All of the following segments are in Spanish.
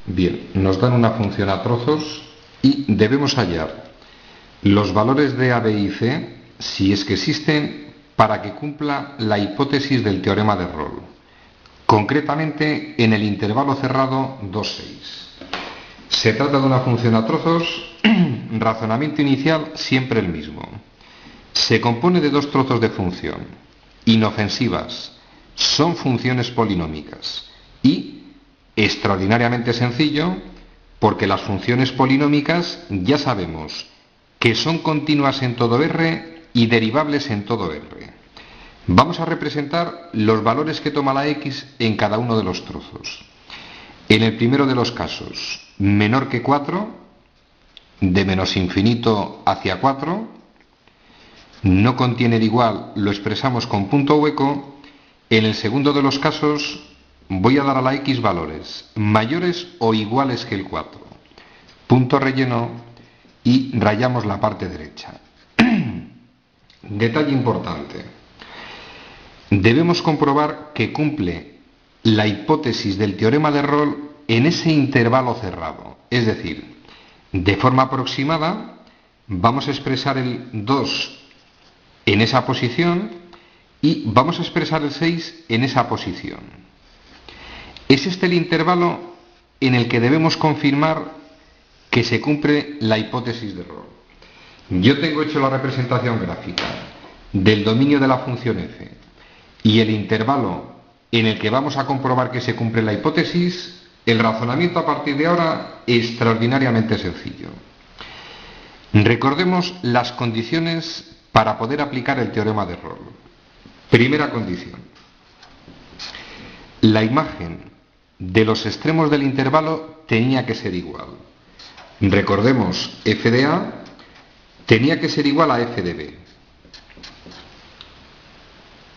Bien, nos dan una función a trozos y debemos hallar los valores de A, B y C, si es que existen, para que cumpla la hipótesis del teorema de Rolle, concretamente en el intervalo cerrado 2, 6. Se trata de una función a trozos, razonamiento inicial siempre el mismo. Se compone de dos trozos de función, inofensivas, son funciones polinómicas y extraordinariamente sencillo porque las funciones polinómicas ya sabemos que son continuas en todo R y derivables en todo R. Vamos a representar los valores que toma la X en cada uno de los trozos. En el primero de los casos, menor que 4, de menos infinito hacia 4, no contiene de igual, lo expresamos con punto hueco. En el segundo de los casos voy a dar a la X valores mayores o iguales que el 4. Punto relleno y rayamos la parte derecha. Detalle importante. Debemos comprobar que cumple la hipótesis del teorema de Rolle en ese intervalo cerrado. Es decir, de forma aproximada vamos a expresar el 2 en esa posición y vamos a expresar el 6 en esa posición. Es este el intervalo en el que debemos confirmar que se cumple la hipótesis de Rolle. Yo tengo hecho la representación gráfica del dominio de la función f y el intervalo en el que vamos a comprobar que se cumple la hipótesis. El razonamiento a partir de ahora es extraordinariamente sencillo. Recordemos las condiciones para poder aplicar el teorema de Rolle. Primera condición. La imagen de los extremos del intervalo tenía que ser igual. Recordemos, f de A tenía que ser igual a f de B.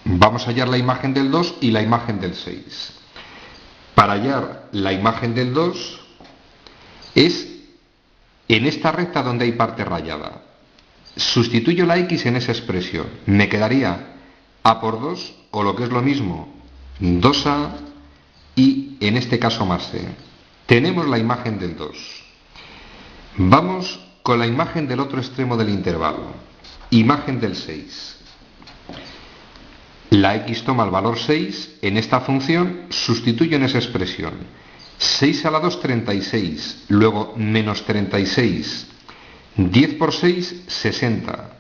Vamos a hallar la imagen del 2 y la imagen del 6. Para hallar la imagen del 2 es en esta recta donde hay parte rayada. Sustituyo la X en esa expresión. Me quedaría A por 2, o lo que es lo mismo, 2A, y en este caso más C. Tenemos la imagen del 2. Vamos con la imagen del otro extremo del intervalo. Imagen del 6. La X toma el valor 6, en esta función sustituyo en esa expresión. 6 a la 2, 36, luego menos 36. 10 por 6, 60.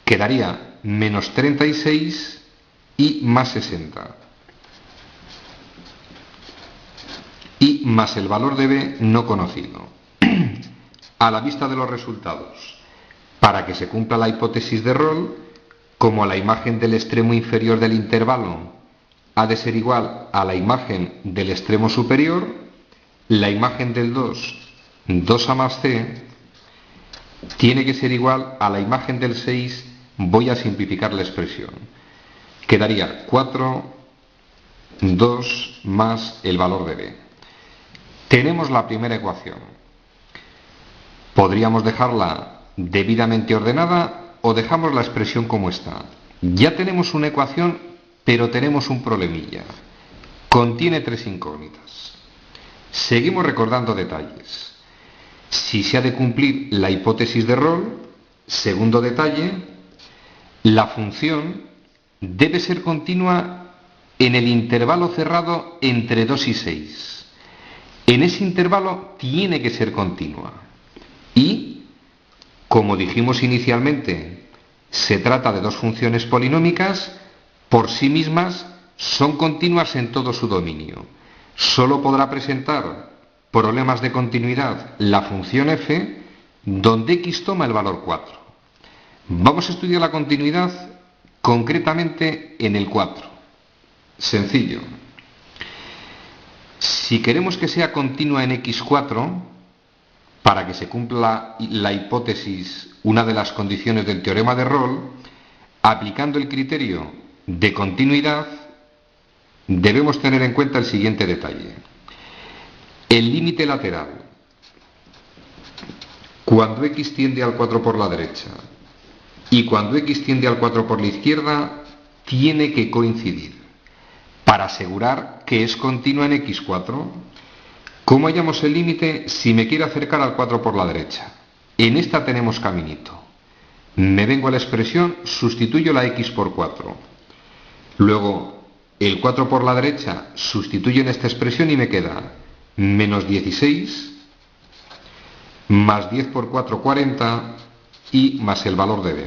Quedaría menos 36 y más 60. Y más el valor de B no conocido. A la vista de los resultados, para que se cumpla la hipótesis de Rolle, como la imagen del extremo inferior del intervalo ha de ser igual a la imagen del extremo superior, la imagen del 2, 2A más C, tiene que ser igual a la imagen del 6, voy a simplificar la expresión. Quedaría 4, 2 más el valor de B. Tenemos la primera ecuación. Podríamos dejarla debidamente ordenada o dejamos la expresión como está. Ya tenemos una ecuación, pero tenemos un problemilla. Contiene tres incógnitas. Seguimos recordando detalles. Si se ha de cumplir la hipótesis de Rolle, segundo detalle, la función debe ser continua en el intervalo cerrado entre 2 y 6. En ese intervalo tiene que ser continua. Y, como dijimos inicialmente, se trata de dos funciones polinómicas, por sí mismas son continuas en todo su dominio. Solo podrá presentar problemas de continuidad la función f, donde x toma el valor 4. Vamos a estudiar la continuidad concretamente en el 4. Sencillo. Si queremos que sea continua en x4, para que se cumpla la hipótesis, una de las condiciones del teorema de Rolle, aplicando el criterio de continuidad, debemos tener en cuenta el siguiente detalle. El límite lateral, cuando x tiende al 4 por la derecha y cuando x tiende al 4 por la izquierda, tiene que coincidir para asegurar que es continua en x4. ¿Cómo hallamos el límite si me quiero acercar al 4 por la derecha? En esta tenemos caminito. Me vengo a la expresión, sustituyo la x por 4. Luego, el 4 por la derecha, sustituyo en esta expresión y me queda menos 16, más 10 por 4, 40, y más el valor de b.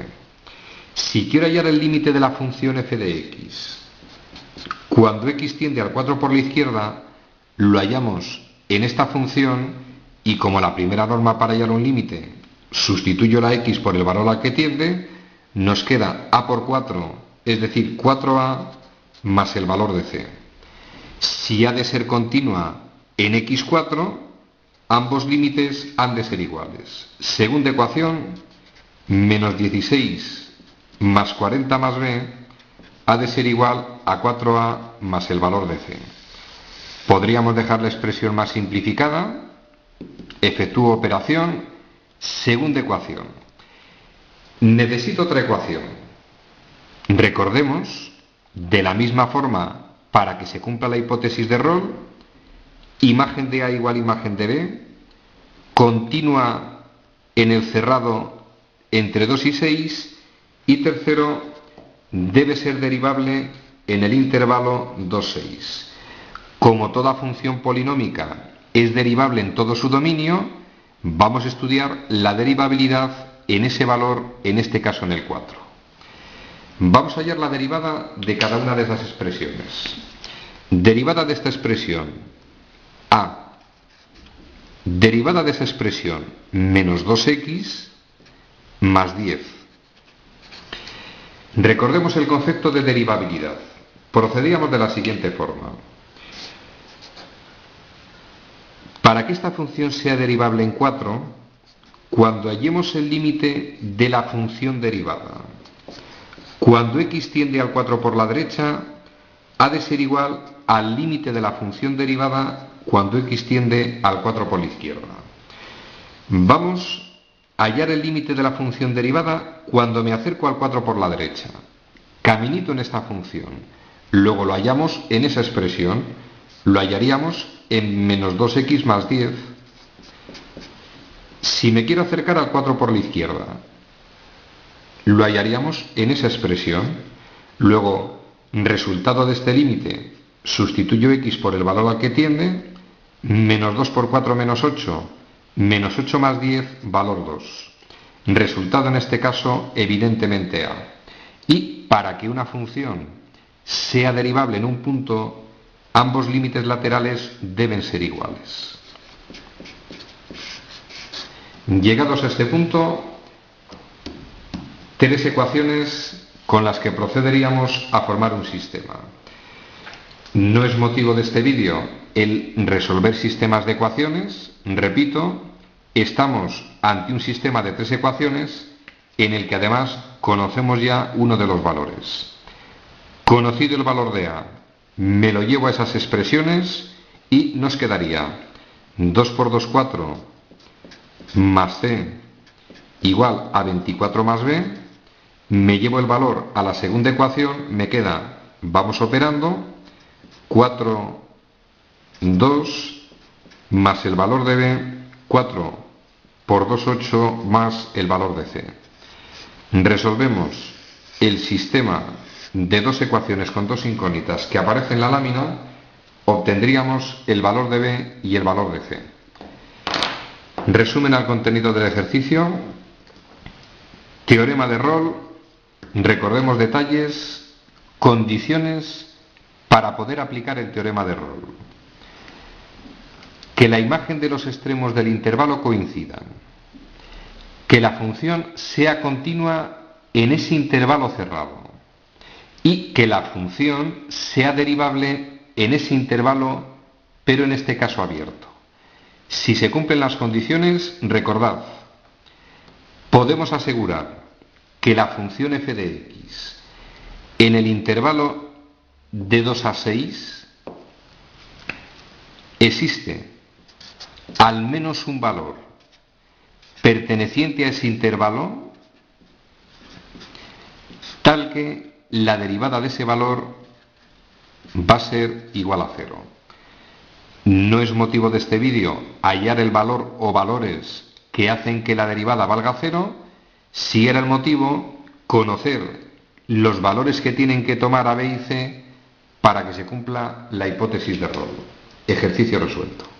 Si quiero hallar el límite de la función f de x, cuando x tiende al 4 por la izquierda, lo hallamos en esta función y como la primera norma para hallar un límite, sustituyo la x por el valor al que tiende, nos queda a por 4, es decir, 4a más el valor de c. Si ha de ser continua en x4, ambos límites han de ser iguales. Segunda ecuación, menos 16 más 40 más b ha de ser igual a 4a más el valor de c. Podríamos dejar la expresión más simplificada, efectúo operación, segunda ecuación. Necesito otra ecuación. Recordemos, de la misma forma, para que se cumpla la hipótesis de Rolle, imagen de A igual imagen de B, continua en el cerrado entre 2 y 6, y tercero, debe ser derivable en el intervalo 2, 6. Como toda función polinómica es derivable en todo su dominio, vamos a estudiar la derivabilidad en ese valor, en este caso en el 4. Vamos a hallar la derivada de cada una de esas expresiones. Derivada de esta expresión a, derivada de esa expresión menos 2x más 10. Recordemos el concepto de derivabilidad. Procedíamos de la siguiente forma. Para que esta función sea derivable en 4, cuando hallemos el límite de la función derivada, cuando x tiende al 4 por la derecha, ha de ser igual al límite de la función derivada cuando x tiende al 4 por la izquierda. Vamos a hallar el límite de la función derivada cuando me acerco al 4 por la derecha. Caminito en esta función. Luego lo hallamos en esa expresión. Lo hallaríamos en menos 2x más 10. Si me quiero acercar al 4 por la izquierda, lo hallaríamos en esa expresión. Luego, resultado de este límite, sustituyo x por el valor al que tiende, menos 2 por 4 menos 8, menos 8 más 10, valor 2. Resultado en este caso, evidentemente a. Y para que una función sea derivable en un punto, ambos límites laterales deben ser iguales. Llegados a este punto, tres ecuaciones con las que procederíamos a formar un sistema. No es motivo de este vídeo el resolver sistemas de ecuaciones. Repito, estamos ante un sistema de tres ecuaciones en el que además conocemos ya uno de los valores. Conocido el valor de A, me lo llevo a esas expresiones y nos quedaría 2 por 2, 4, más C igual a 24 más B. Me llevo el valor a la segunda ecuación, me queda, vamos operando, 4, 2, más el valor de B, 4 por 2, 8, más el valor de C. Resolvemos el sistema de dos ecuaciones con dos incógnitas que aparecen en la lámina, obtendríamos el valor de B y el valor de C. Resumen al contenido del ejercicio. Teorema de Rolle. Recordemos detalles, condiciones para poder aplicar el teorema de Rolle. Que la imagen de los extremos del intervalo coincidan. Que la función sea continua en ese intervalo cerrado. Y que la función sea derivable en ese intervalo, pero en este caso abierto. Si se cumplen las condiciones, recordad, podemos asegurar que la función f de x en el intervalo de 2 a 6 existe al menos un valor perteneciente a ese intervalo tal que la derivada de ese valor va a ser igual a 0. No es motivo de este vídeo hallar el valor o valores que hacen que la derivada valga cero. Sí era el motivo conocer los valores que tienen que tomar A, B y C para que se cumpla la hipótesis de Rolle. Ejercicio resuelto.